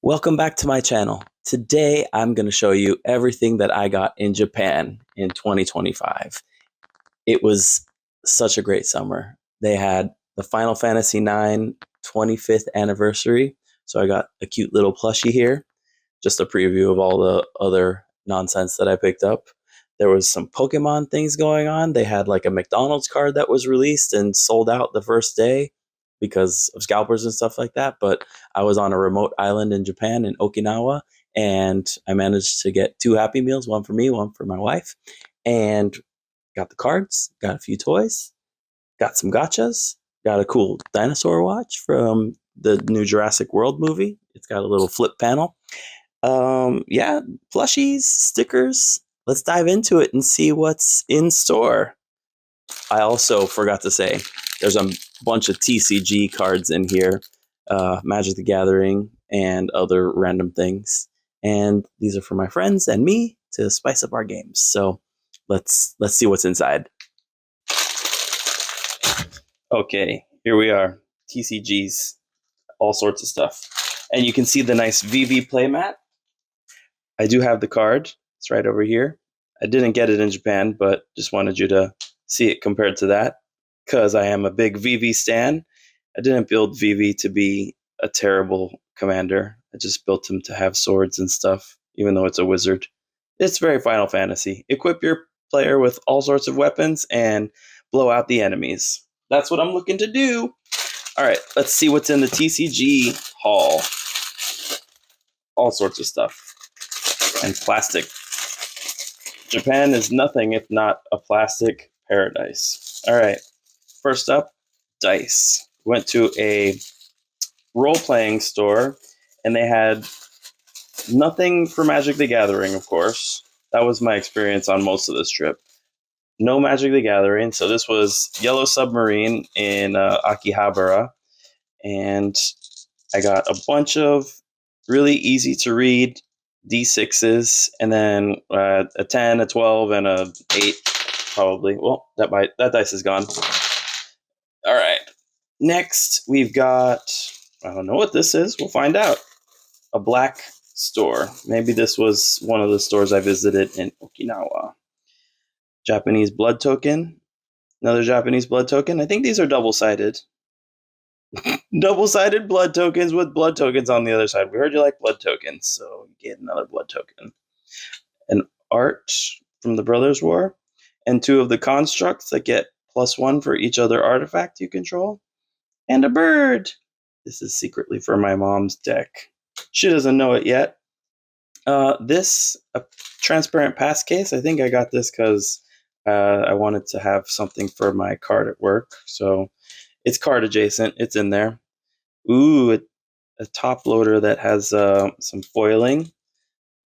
Welcome back to my channel. Today I'm going to show you everything that I got in Japan in 2025. It was such a great summer. They had the Final Fantasy IX 25th anniversary, so I got a cute little plushie here. Just a preview of all the other nonsense that I picked up. There was some Pokemon things going on. They had like a McDonald's card that was released and sold out the first day because of scalpers and stuff like that. But I was on a remote island in Japan, in Okinawa, and I managed to get 2 Happy Meals, one for me, one for my wife, and got the cards, got a few toys, got some gachas, got a cool dinosaur watch from the new Jurassic World movie. It's got a little flip panel. Yeah, plushies, stickers. Let's dive into it and see what's in store. I also forgot to say, there's a bunch of TCG cards in here, Magic the Gathering and other random things. And these are for my friends and me to spice up our games. So let's see what's inside. Okay, here we are. TCGs, all sorts of stuff. And you can see the nice VV playmat. I do have the card. It's right over here. I didn't get it in Japan, but just wanted you to see it compared to that because I am a big VV stan. I didn't build VV to be a terrible commander. I just built him to have swords and stuff, even though it's a wizard. It's very Final Fantasy. Equip your player with all sorts of weapons and blow out the enemies. That's what I'm looking to do. All right, let's see what's in the TCG haul. All sorts of stuff. And plastic. Japan is nothing if not a plastic paradise. All right, first up, dice. Went to a role-playing store, and they had nothing for Magic the Gathering, of course. That was my experience on most of this trip. No Magic the Gathering, so this was Yellow Submarine in Akihabara, and I got a bunch of really easy to read D6s, and then a 10, a 12, and a 8, probably. Well, that dice is gone. All right. Next, we've got, I don't know what this is. We'll find out. A black store. Maybe this was one of the stores I visited in Okinawa. Japanese blood token. Another Japanese blood token. I think these are double-sided. Double-sided blood tokens with blood tokens on the other side. We heard you like blood tokens, so you get another blood token. An art from the Brothers' War, and 2 of the constructs that get +1 for each other artifact you control, and a bird. This is secretly for my mom's deck. She doesn't know it yet. This, a transparent pass case. I think I got this because I wanted to have something for my card at work, so it's card adjacent. It's in there. Ooh, a top loader that has some foiling.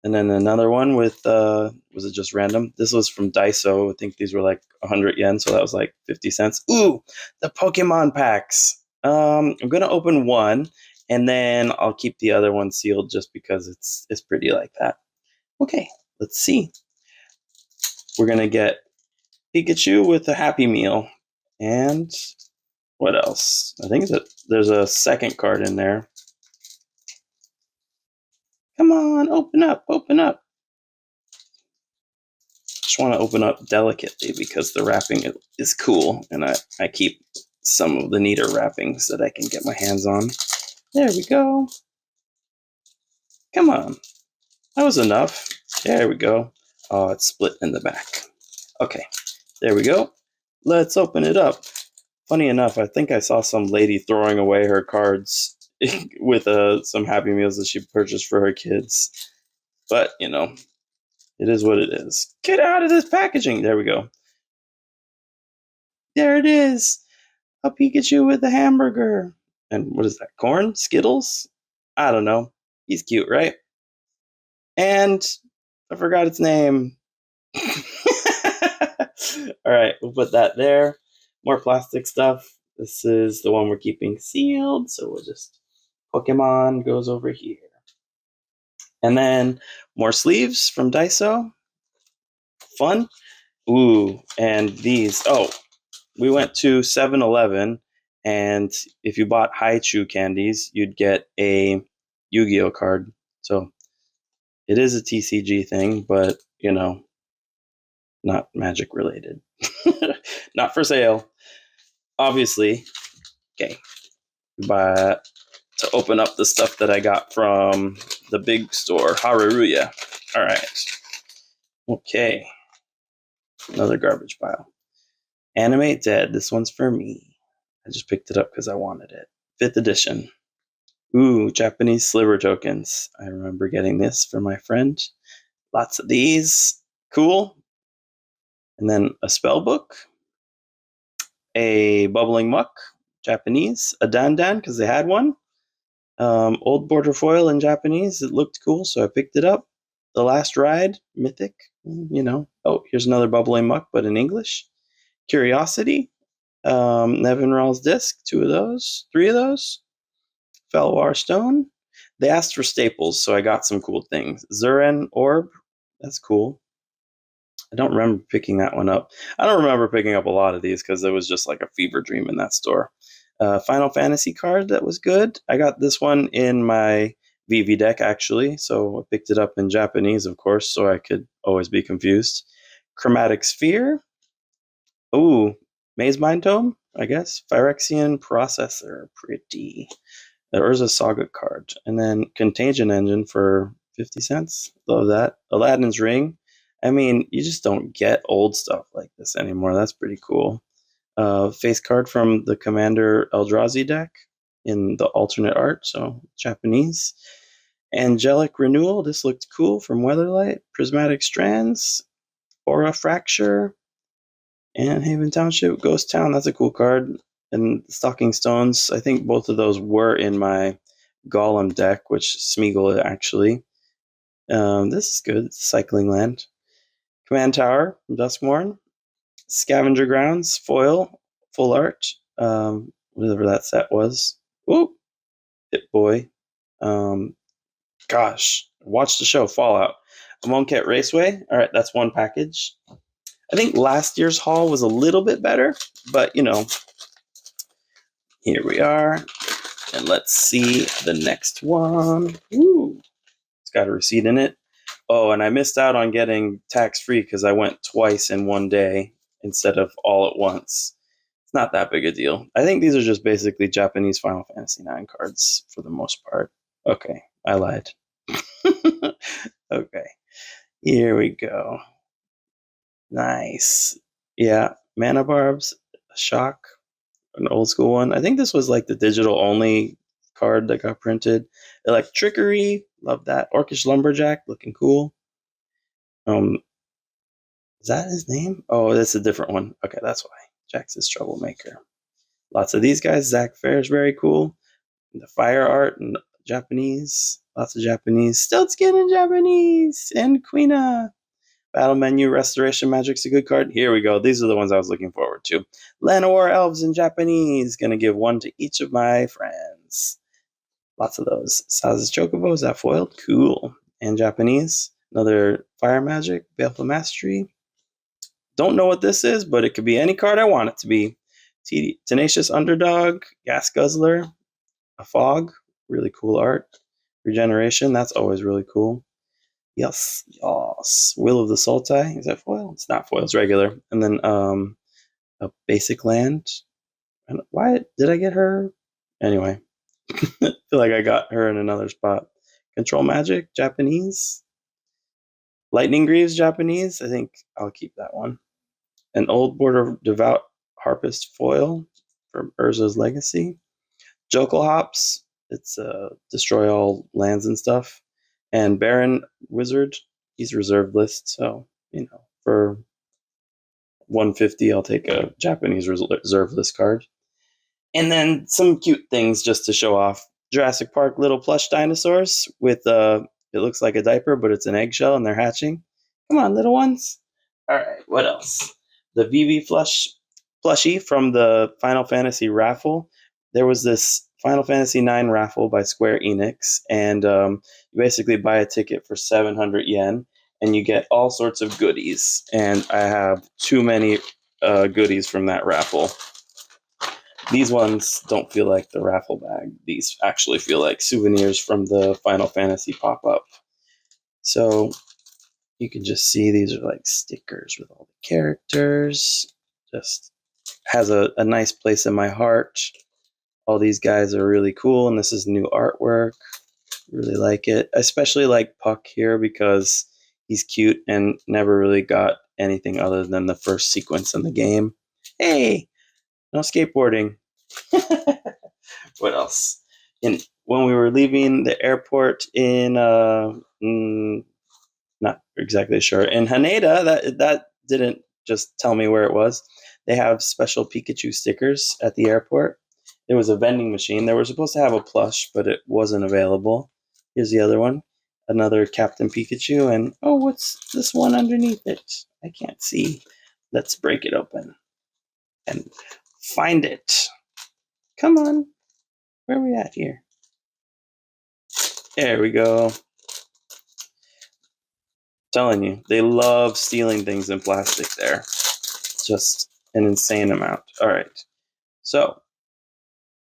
And then another one with, was it just random? This was from Daiso. I think these were like 100 yen, so that was like 50 cents. Ooh, the Pokemon packs. I'm going to open one, and then I'll keep the other one sealed just because it's pretty like that. Okay, let's see. We're going to get Pikachu with a Happy Meal. And what else? I think that there's a second card in there. Come on, open up, open up. Just want to open up delicately because the wrapping is cool, and I keep some of the neater wrappings that I can get my hands on. There we go. Come on. That was enough. There we go. Oh, it's split in the back. Okay, there we go. Let's open it up. Funny enough, I think I saw some lady throwing away her cards with some Happy Meals that she purchased for her kids. But, you know, it is what it is. Get out of this packaging. There we go. There it is. A Pikachu with a hamburger. And what is that? Corn? Skittles? I don't know. He's cute, right? And I forgot its name. All right, we'll put that there. More plastic stuff. This is the one we're keeping sealed, so we'll just Pokemon goes over here. And then more sleeves from Daiso. Fun. Ooh, and these. Oh, we went to 7-Eleven, and if you bought Haichu candies, you'd get a Yu-Gi-Oh card. So it is a TCG thing, but not Magic related. Not for sale, obviously. Okay, but to open up the stuff that I got from the big store, Haruruya. All right. Okay. Another garbage pile. Animate Dead. This one's for me. I just picked it up because I wanted it. 5th edition. Ooh, Japanese sliver tokens. I remember getting this for my friend. Lots of these. Cool. And then a spell book. A bubbling muck. Japanese. A dandan because they had one. Old border foil in Japanese. It looked cool, so I picked it up. The Last Ride. Mythic. Oh, here's another bubbling muck, but in English. Curiosity. Nevin Rawls disc. 2 of those. 3 of those. Felwar Stone. They asked for staples, so I got some cool things. Zuren Orb. That's cool. I don't remember picking that one up. I don't remember picking up a lot of these because it was just like a fever dream in that store. Final Fantasy card that was good. I got this one in my VV deck, actually, so I picked it up in Japanese, of course, so I could always be confused. Chromatic Sphere. Ooh, Maze Mind Tome, I guess. Phyrexian Processor. Pretty. The Urza Saga card. And then Contagion Engine for 50 cents. Love that. Aladdin's Ring. I mean, you just don't get old stuff like this anymore. That's pretty cool. Face card from the Commander Eldrazi deck in the alternate art, so Japanese. Angelic Renewal. This looked cool from Weatherlight. Prismatic Strands. Aura Fracture. And Haven Township. Ghost Town. That's a cool card. And Stalking Stones. I think both of those were in my Golem deck, which Smeagol actually. This is good. Cycling Land. Command Tower from Duskmorn. Scavenger Grounds, foil, full art, whatever that set was. Ooh, Hit Boy. Gosh, watch the show, Fallout. Amonkhet Raceway. All right, that's one package. I think last year's haul was a little bit better, but here we are. And let's see the next one. Ooh, it's got a receipt in it. Oh, and I missed out on getting tax-free because I went twice in one day instead of all at once. It's not that big a deal. I think these are just basically Japanese Final Fantasy IX cards for the most part. Okay, I lied. Okay, here we go. Nice. Yeah, Mana Barbs, Shock, an old school one. I think this was like the digital only card that got printed. Electrickery, love that. Orcish Lumberjack, looking cool. Is that his name? Oh, that's a different one. Okay, that's why. Jax's Troublemaker. Lots of these guys. Zach Fair's very cool. The fire art in Japanese. Lots of Japanese. Stiltskin in Japanese. And Queena. Battle Menu Restoration Magic's a good card. Here we go. These are the ones I was looking forward to. Llanowar Elves in Japanese. Gonna give one to each of my friends. Lots of those. Saz's Chocobo. Is that foiled? Cool. And Japanese. Another Fire Magic. Baleful Mastery. Don't know what this is, but it could be any card I want it to be. Tenacious Underdog, Gas Guzzler, a Fog, really cool art. Regeneration, that's always really cool. Yes. Will of the Sultai, is that foil? It's not foil, it's regular. And then a basic land. And why did I get her? Anyway, I feel like I got her in another spot. Control Magic, Japanese. Lightning Greaves, Japanese. I think I'll keep that one. An Old Border Devout Harpist foil from Urza's Legacy. Jokel Hops, it's destroy all lands and stuff. And Baron Wizard, he's reserved list, so for 150 I'll take a Japanese reserve list card. And then some cute things just to show off. Jurassic Park little plush dinosaurs with it looks like a diaper, but it's an eggshell and they're hatching. Come on, little ones. All right, what else? The VV plushie from the Final Fantasy raffle. There was this Final Fantasy IX raffle by Square Enix, and you basically buy a ticket for 700 yen, and you get all sorts of goodies. And I have too many goodies from that raffle. These ones don't feel like the raffle bag. These actually feel like souvenirs from the Final Fantasy pop-up. So you can just see these are like stickers with all the characters. Just has a nice place in my heart. All these guys are really cool, and this is new artwork. Really like it. I especially like Puck here because he's cute and never really got anything other than the first sequence in the game. Hey, no skateboarding. What else? And when we were leaving the airport in not exactly sure, in Haneda, that didn't just tell me where it was. They have special Pikachu stickers at the airport. There was a vending machine. They were supposed to have a plush, but it wasn't available. Here's the other one. Another Captain Pikachu, and oh, what's this one underneath it? I can't see. Let's break it open and find it. Come on. Where are we at here? There we go. Telling you, they love stealing things in plastic there. Just an insane amount. All right. So,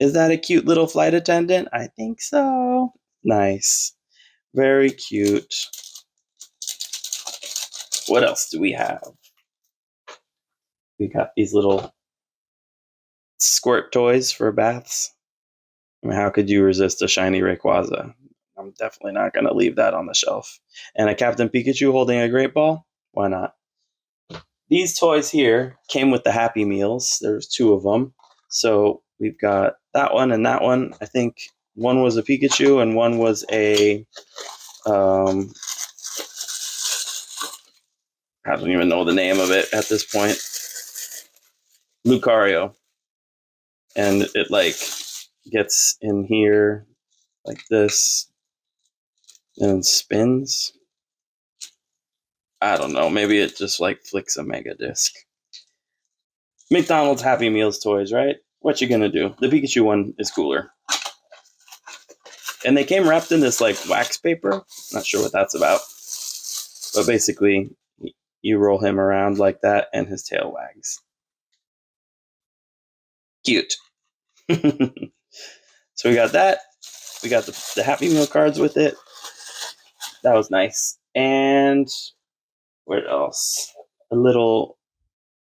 is that a cute little flight attendant? I think so. Nice. Very cute. What else do we have? We got these little squirt toys for baths. I mean, how could you resist a shiny Rayquaza? I'm definitely not going to leave that on the shelf. And a Captain Pikachu holding a great ball? Why not? These toys here came with the Happy Meals. There's two of them. So we've got that one and that one. I think one was a Pikachu and one was a I don't even know the name of it at this point. Lucario. And it like gets in here like this and spins. I don't know. Maybe it just like flicks a mega disc. McDonald's Happy Meals toys, right? What you gonna do? The Pikachu one is cooler. And they came wrapped in this like wax paper. Not sure what that's about. But basically, you roll him around like that and his tail wags. Cute. So we got that. We got the Happy Meal cards with it. That was nice. And what else? A little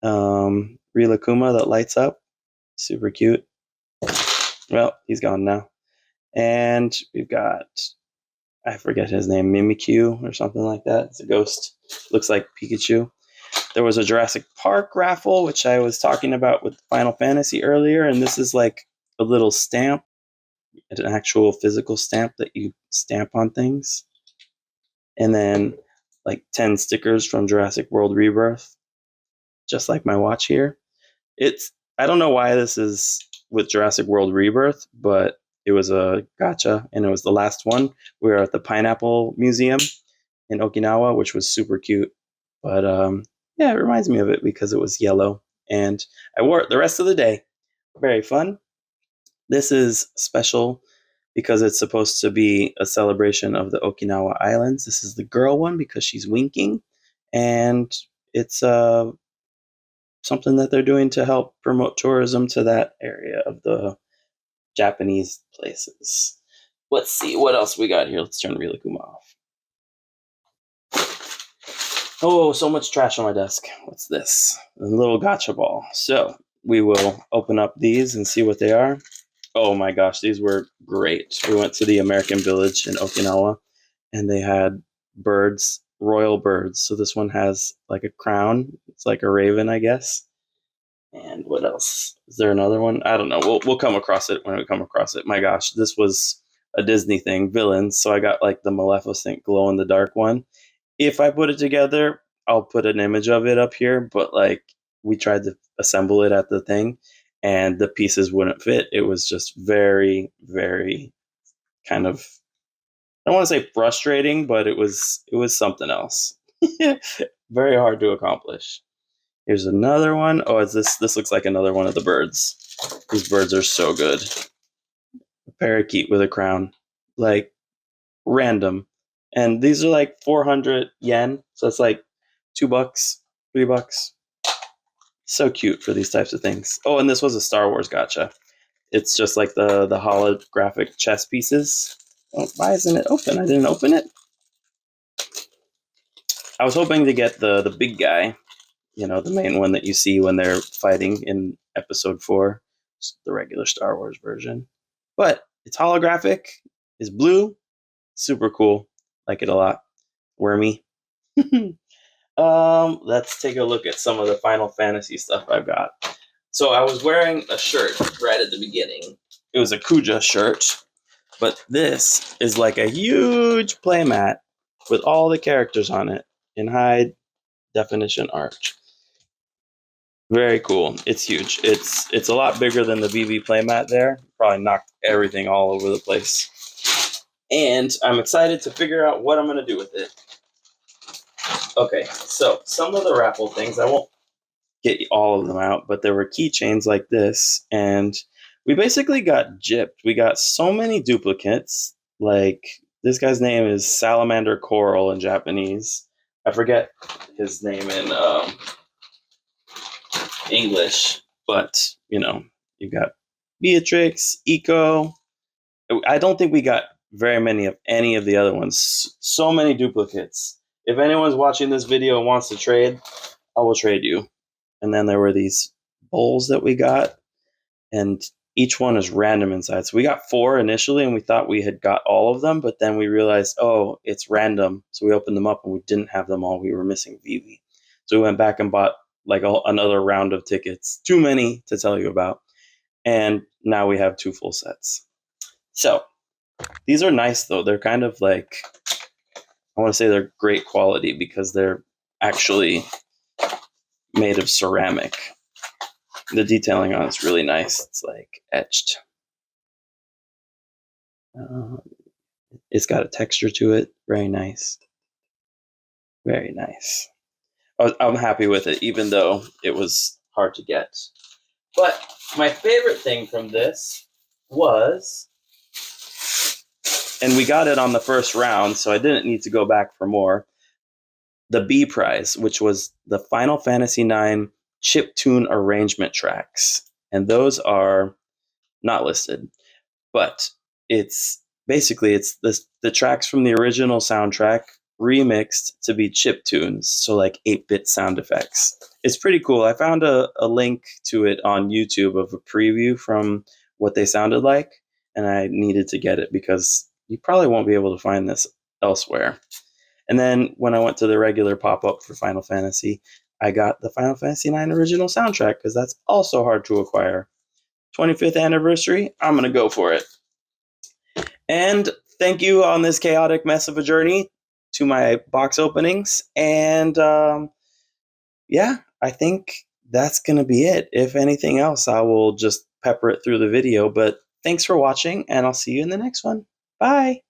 Rilakkuma that lights up. Super cute. Well, he's gone now. And we've got, I forget his name, Mimikyu or something like that. It's a ghost. Looks like Pikachu. There was a Jurassic Park raffle, which I was talking about with Final Fantasy earlier, and this is like a little stamp, an actual physical stamp that you stamp on things. And then like 10 stickers from Jurassic World Rebirth, just like my watch here. I don't know why this is with Jurassic World Rebirth, but it was a gacha, and it was the last one. We were at the Pineapple Museum in Okinawa, which was super cute. But yeah, it reminds me of it because it was yellow, and I wore it the rest of the day. Very fun. This is special because it's supposed to be a celebration of the Okinawa Islands. This is the girl one because she's winking, and it's something that they're doing to help promote tourism to that area of the Japanese places. Let's see what else we got here. Let's turn Rilakkuma off. Oh, so much trash on my desk. What's this? A little gotcha ball. So we will open up these and see what they are. Oh my gosh, these were great. We went to the American Village in Okinawa, and they had birds, royal birds. So this one has like a crown. It's like a raven, I guess. And what else? Is there another one? I don't know. We'll come across it when we come across it. My gosh, this was a Disney thing, villains. So I got like the Maleficent glow in the dark one. If I put it together, I'll put an image of it up here. But like we tried to assemble it at the thing, and the pieces wouldn't fit. It was just very, very kind of, I don't want to say frustrating, but it was something else. Very hard to accomplish. Here's another one. Oh, is this looks like another one of the birds. These birds are so good. A parakeet with a crown. Like random. And these are like 400 yen. So it's like $2, $3. So cute for these types of things. Oh, and this was a Star Wars gacha. It's just like the holographic chess pieces. Oh, why isn't it open? I didn't open it. I was hoping to get the big guy, you know, the main one that you see when they're fighting in episode 4, the regular Star Wars version. But it's holographic, it's blue, super cool. Like it a lot. Wormy. Let's take a look at some of the Final Fantasy stuff I've got. So I was wearing a shirt right at the beginning. It was a Kuja shirt, but this is like a huge playmat with all the characters on it in high definition art. Very cool. It's huge. It's a lot bigger than the VV playmat there. Probably knocked everything all over the place. And I'm excited to figure out what I'm going to do with it. Okay, so some of the raffle things, I won't get all of them out, but there were keychains like this, and we basically got gypped. We got so many duplicates. Like, this guy's name is Salamander Coral in Japanese. I forget his name in English, but, you know, you got Beatrix, Eco. I don't think we got very many of any of the other ones. So many duplicates. If anyone's watching this video and wants to trade, I will trade you. And then there were these bowls that we got, and each one is random inside. So we got 4 initially, and we thought we had got all of them, but then we realized, oh, it's random. So we opened them up, and we didn't have them all. We were missing Vivi. So we went back and bought like another round of tickets. Too many to tell you about. And now we have 2 full sets. So these are nice, though. They're kind of like, I want to say they're great quality because they're actually made of ceramic. The detailing on it's really nice. It's like etched. It's got a texture to it. Very nice. Very nice. I'm happy with it, even though it was hard to get. But my favorite thing from this was, and we got it on the first round, so I didn't need to go back for more, the B prize, which was the Final Fantasy IX chiptune arrangement tracks. And those are not listed, but it's basically the tracks from the original soundtrack remixed to be chip tunes, so like 8-bit sound effects. It's pretty cool. I found a link to it on YouTube of a preview from what they sounded like, and I needed to get it because you probably won't be able to find this elsewhere. And then when I went to the regular pop-up for Final Fantasy, I got the Final Fantasy IX original soundtrack because that's also hard to acquire. 25th anniversary, I'm going to go for it. And thank you on this chaotic mess of a journey to my box openings. And yeah, I think that's going to be it. If anything else, I will just pepper it through the video. But thanks for watching, and I'll see you in the next one. Bye.